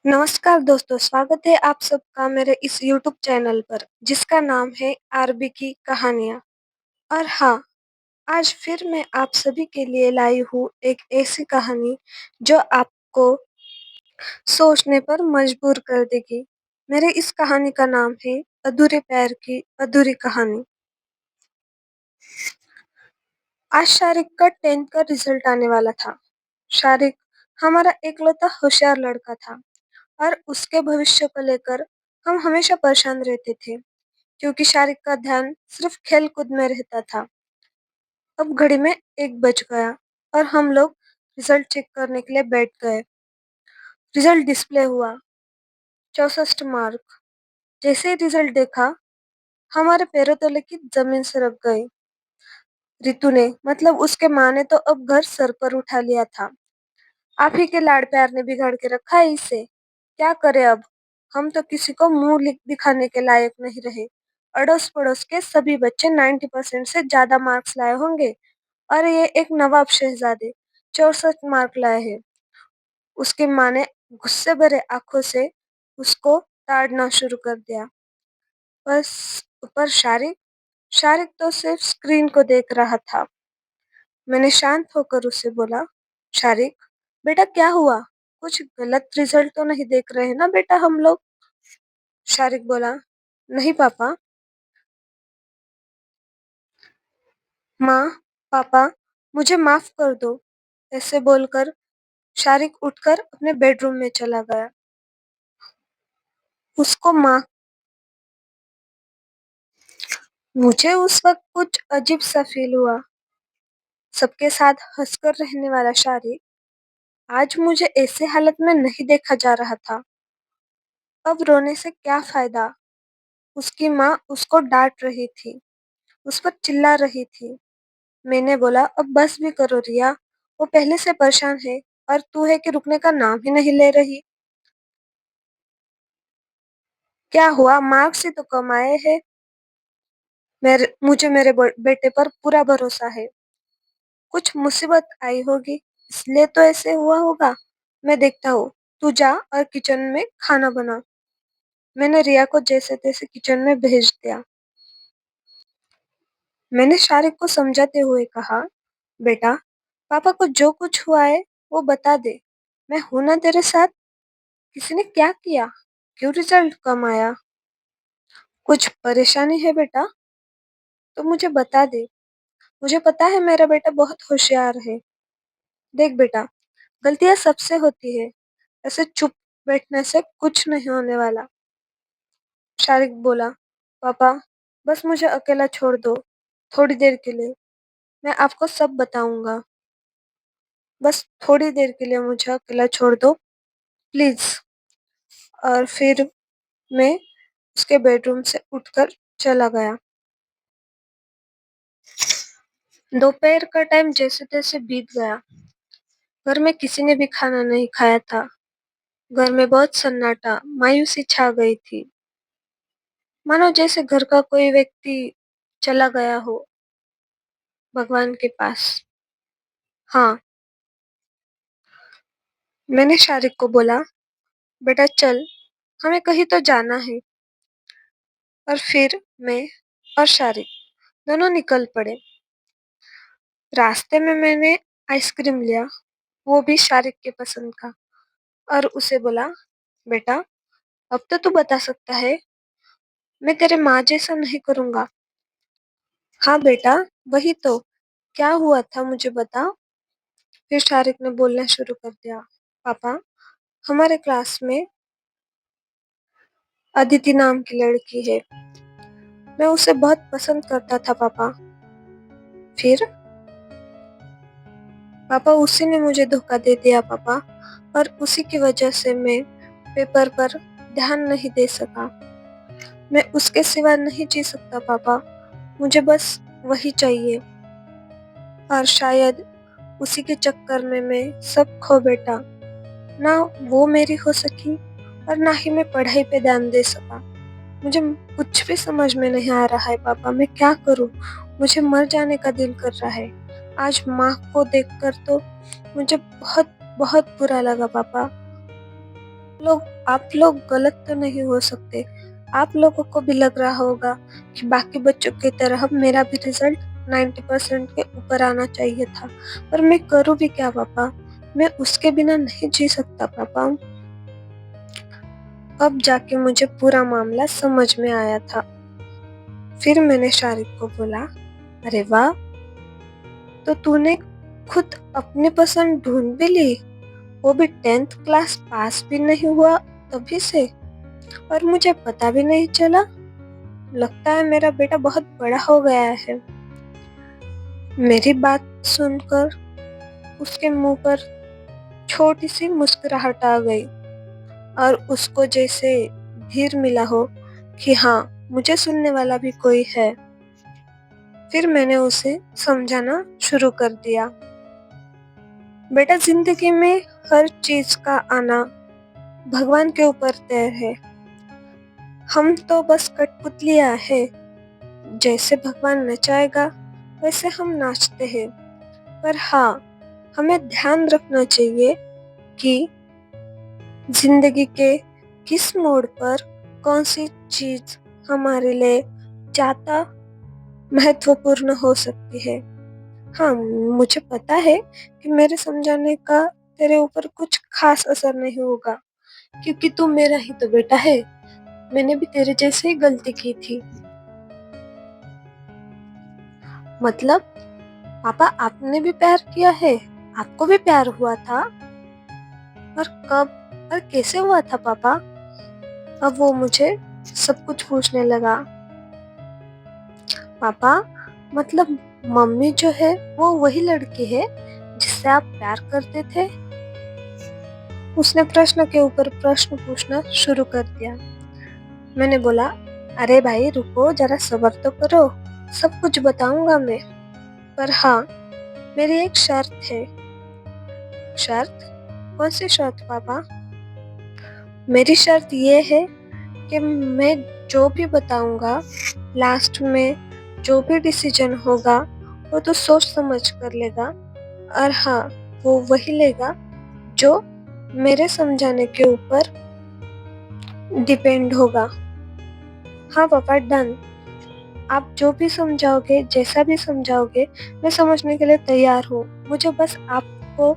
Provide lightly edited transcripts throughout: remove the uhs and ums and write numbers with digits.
नमस्कार दोस्तों, स्वागत है आप सबका मेरे इस यूट्यूब चैनल पर जिसका नाम है आरबी की कहानियाँ। और हाँ, आज फिर मैं आप सभी के लिए लाई हूँ एक ऐसी कहानी जो आपको सोचने पर मजबूर कर देगी। मेरे इस कहानी का नाम है अधूरे प्यार की अधूरी कहानी। आज शारिक का 10th का रिजल्ट आने वाला था। शारिक हमारा एकलौता होशियार लड़का था और उसके भविष्य को लेकर हम हमेशा परेशान रहते थे क्योंकि शारिक का ध्यान सिर्फ खेल कूद में रहता था। अब घड़ी में 1 बज गया और हम लोग रिजल्ट चेक करने के लिए बैठ गए। रिजल्ट डिस्प्ले हुआ, 64 मार्क। जैसे ही रिजल्ट देखा, हमारे पैरों तले की जमीन सरक गई। रितु ने, मतलब उसके माँ ने तो अब घर सर पर उठा लिया था। आप ही के लाड़ प्यार ने बिगाड़ के रखा है इसे। क्या करे अब? हम तो किसी को दिखाने के लायक नहीं रहे। अड़ोस पड़ोस के सभी बच्चे 90% से ज्यादा मार्क्स लाए होंगे और ये एक नवाब शहजादे 64 मार्क लाए हैं। उसकी माँ ने गुस्से भरे आंखों से उसको ताड़ना शुरू कर दिया। बस पर शारिक शारिक तो सिर्फ स्क्रीन को देख रहा था। मैंने शांत होकर उसे बोला, शारिक बेटा क्या हुआ? कुछ गलत रिजल्ट तो नहीं देख रहे हैं ना बेटा हम लोग? शारिक बोला, नहीं पापा। माँ, पापा, मुझे माफ कर दो। ऐसे बोलकर शारिक उठकर अपने बेडरूम में चला गया। उसको माँ मुझे उस वक्त कुछ अजीब सा फील हुआ। सबके साथ हंसकर रहने वाला शारिक आज मुझे ऐसे हालत में नहीं देखा जा रहा था। अब रोने से क्या फायदा? उसकी माँ उसको डांट रही थी, उस पर चिल्ला रही थी। मैंने बोला, अब बस भी करो रिया, वो पहले से परेशान है और तू है कि रुकने का नाम ही नहीं ले रही। क्या हुआ? मार्क्स ही तो कम आए हैं। मुझे मेरे बेटे पर पूरा भरोसा है। कुछ मुसीबत आई होगी इसलिए तो ऐसे हुआ होगा। मैं देखता हूँ, तू जा और किचन में खाना बना। मैंने रिया को जैसे तैसे किचन में भेज दिया। मैंने शारिक को समझाते हुए कहा, बेटा, पापा को जो कुछ हुआ है वो बता दे। मैं हूं ना तेरे साथ। किसी ने क्या किया? क्यों रिजल्ट कम आया? कुछ परेशानी है बेटा तो मुझे बता दे। मुझे पता है मेरा बेटा बहुत होशियार है। देख बेटा, गलतियां सबसे होती है। ऐसे चुप बैठने से कुछ नहीं होने वाला। शारिक बोला, पापा, बस मुझे अकेला छोड़ दो थोड़ी देर के लिए। मैं आपको सब बताऊंगा। बस थोड़ी देर के लिए मुझे अकेला छोड़ दो प्लीज। और फिर मैं उसके बेडरूम से उठकर चला गया। दोपहर का टाइम जैसे तैसे बीत गया। घर में किसी ने भी खाना नहीं खाया था। घर में बहुत सन्नाटा, मायूसी छा गई थी, मानो जैसे घर का कोई व्यक्ति चला गया हो भगवान के पास। हाँ, मैंने शारिक को बोला, बेटा चल, हमें कहीं तो जाना है। और फिर मैं और शारिक दोनों निकल पड़े। रास्ते में मैंने आइसक्रीम लिया, वो भी शारिक के पसंद का, और उसे बोला, बेटा, अब तो तू बता सकता है, मैं तेरे माँ जैसा नहीं करूंगा। हाँ बेटा, वही तो। क्या हुआ था मुझे बता। फिर शारिक ने बोलना शुरू कर दिया, पापा, हमारे क्लास में अदिति नाम की लड़की है। मैं उसे बहुत पसंद करता था पापा। फिर पापा, उसी ने मुझे धोखा दे दिया पापा, और उसी की वजह से मैं पेपर पर ध्यान नहीं दे सका। मैं उसके सिवा नहीं जी सकता पापा। मुझे बस वही चाहिए। और शायद उसी के चक्कर में मैं सब खो बैठा। ना वो मेरी हो सकी और ना ही मैं पढ़ाई पे ध्यान दे सका। मुझे कुछ भी समझ में नहीं आ रहा है पापा, मैं क्या करूं? मुझे मर जाने का दिल कर रहा है। आज माँ को देखकर तो मुझे बहुत बहुत बुरा लगा पापा। लोग आप लोग गलत तो नहीं हो सकते। आप लोगों को भी लग रहा होगा कि बाकी बच्चों की तरह मेरा भी रिजल्ट 90% के ऊपर आना चाहिए था, पर मैं करूँ भी क्या पापा? मैं उसके बिना नहीं जी सकता पापा। अब जाके मुझे पूरा मामला समझ में आया था। फिर मैंने शारिक को बोला, अरे वाह, तो तूने खुद अपनी पसंद ढूंढ भी ली, वो भी 10th क्लास पास भी नहीं हुआ तभी से, और मुझे पता भी नहीं चला। लगता है मेरा बेटा बहुत बड़ा हो गया है। मेरी बात सुनकर उसके मुंह पर छोटी सी मुस्कुराहट आ गई और उसको जैसे धीर मिला हो कि हाँ, मुझे सुनने वाला भी कोई है। फिर मैंने उसे समझाना शुरू कर दिया, बेटा जिंदगी में हर चीज का आना भगवान के ऊपर तय है। हम तो बस कठपुतलियां हैं, जैसे भगवान नचाएगा वैसे हम नाचते हैं। पर हाँ, हमें ध्यान रखना चाहिए कि जिंदगी के किस मोड़ पर कौन सी चीज हमारे लिए ज्यादा महत्वपूर्ण हो सकती है। हाँ, मुझे पता है कि मेरे समझाने का तेरे ऊपर कुछ खास असर नहीं होगा, क्योंकि तू मेरा ही तो बेटा है। मैंने भी तेरे जैसे ही गलती की थी। मतलब पापा, आपने भी प्यार किया है? आपको भी प्यार हुआ था? और कब और कैसे हुआ था पापा? अब वो मुझे सब कुछ पूछने लगा। पापा, मतलब मम्मी जो है वो वही लड़की है जिससे आप प्यार करते थे? उसने प्रश्न के ऊपर प्रश्न पूछना शुरू कर दिया। मैंने बोला, अरे भाई रुको, जरा सब्र तो करो, सब कुछ बताऊंगा मैं। पर हाँ, मेरी एक शर्त है। शर्त? कौन सी शर्त पापा? मेरी शर्त ये है कि मैं जो भी बताऊंगा, लास्ट में जो भी डिसीजन होगा वो तो सोच समझ कर लेगा। और हाँ, वो वही लेगा जो मेरे समझाने के ऊपर डिपेंड होगा। हाँ पापा, डन। आप जो भी समझाओगे, जैसा भी समझाओगे, मैं समझने के लिए तैयार हूँ। मुझे बस आपको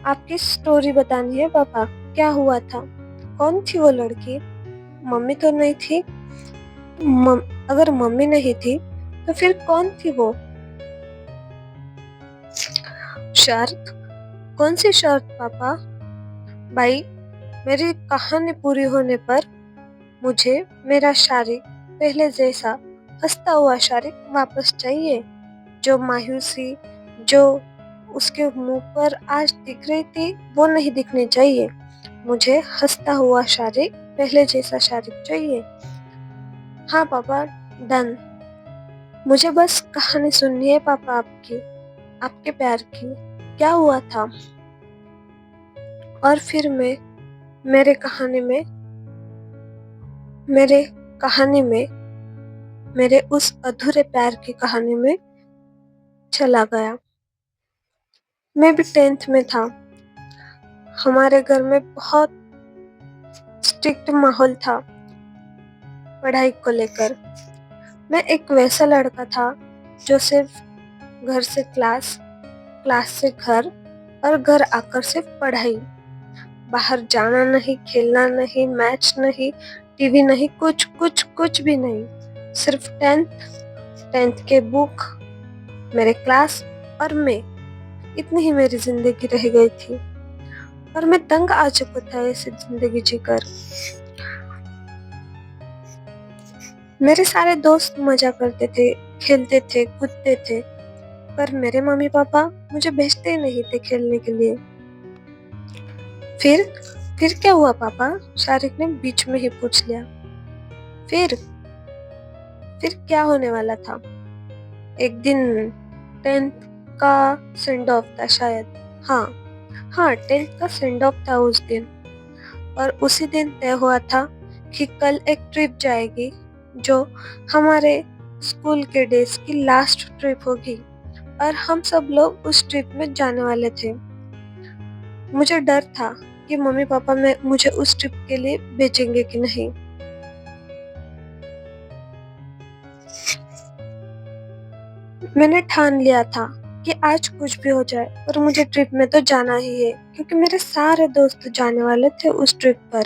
आपकी स्टोरी बतानी है पापा। क्या हुआ था? कौन थी वो लड़की? मम्मी तो नहीं थी? अगर मम्मी नहीं थी तो फिर कौन थी वो? शर्त? कौन सी शर्त पापा? भाई, मेरी कहानी पूरी होने पर मुझे मेरा शारिक, पहले जैसा हंसता हुआ शारिक वापस चाहिए। जो मायूसी जो उसके मुंह पर आज दिख रही थी वो नहीं दिखनी चाहिए। मुझे हंसता हुआ शारिक, पहले जैसा शारिक चाहिए। हाँ पापा, डन। मुझे बस कहानी सुननी है पापा आपकी, आपके प्यार की। क्या हुआ था? और फिर मैं मेरे कहानी में मेरे कहानी में मेरे उस अधूरे प्यार की कहानी में चला गया। मैं भी 10th में था। हमारे घर में बहुत स्ट्रिक्ट माहौल था पढ़ाई को लेकर। मैं एक वैसा लड़का था जो सिर्फ घर से क्लास, क्लास से घर, और घर आकर सिर्फ पढ़ाई। बाहर जाना नहीं, खेलना नहीं, मैच नहीं, टीवी नहीं, कुछ कुछ कुछ भी नहीं। सिर्फ 10th के बुक, मेरे क्लास और मैं। इतनी ही मेरी जिंदगी रह गई थी और मैं तंग आ चुका था ऐसी जिंदगी जीकर। मेरे सारे दोस्त मजा करते थे, खेलते थे, कूदते थे, पर मेरे मम्मी पापा मुझे भेजते ही नहीं थे खेलने के लिए। फिर फिर क्या हुआ पापा? शारिक ने बीच में ही पूछ लिया। फिर फिर क्या होने वाला था? एक दिन 10th का सेंड ऑफ था शायद। हाँ हाँ, 10th का सेंड ऑफ था उस दिन। और उसी दिन तय हुआ था कि कल एक ट्रिप जाएगी जो हमारे स्कूल के डेज की लास्ट ट्रिप होगी, और हम सब लोग उस ट्रिप में जाने वाले थे। मुझे डर था कि मम्मी-पापा में मुझे उस ट्रिप के लिए भेजेंगे कि नहीं। मैंने ठान लिया था कि आज कुछ भी हो जाए पर मुझे ट्रिप में तो जाना ही है क्योंकि मेरे सारे दोस्त जाने वाले थे उस ट्रिप पर।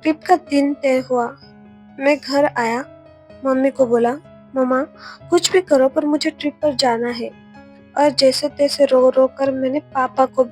ट्रिप का दिन तय हुआ। मैं घर आया, मम्मी को बोला, मम्मा कुछ भी करो पर मुझे ट्रिप पर जाना है। और जैसे-तैसे रो-रो कर मैंने पापा को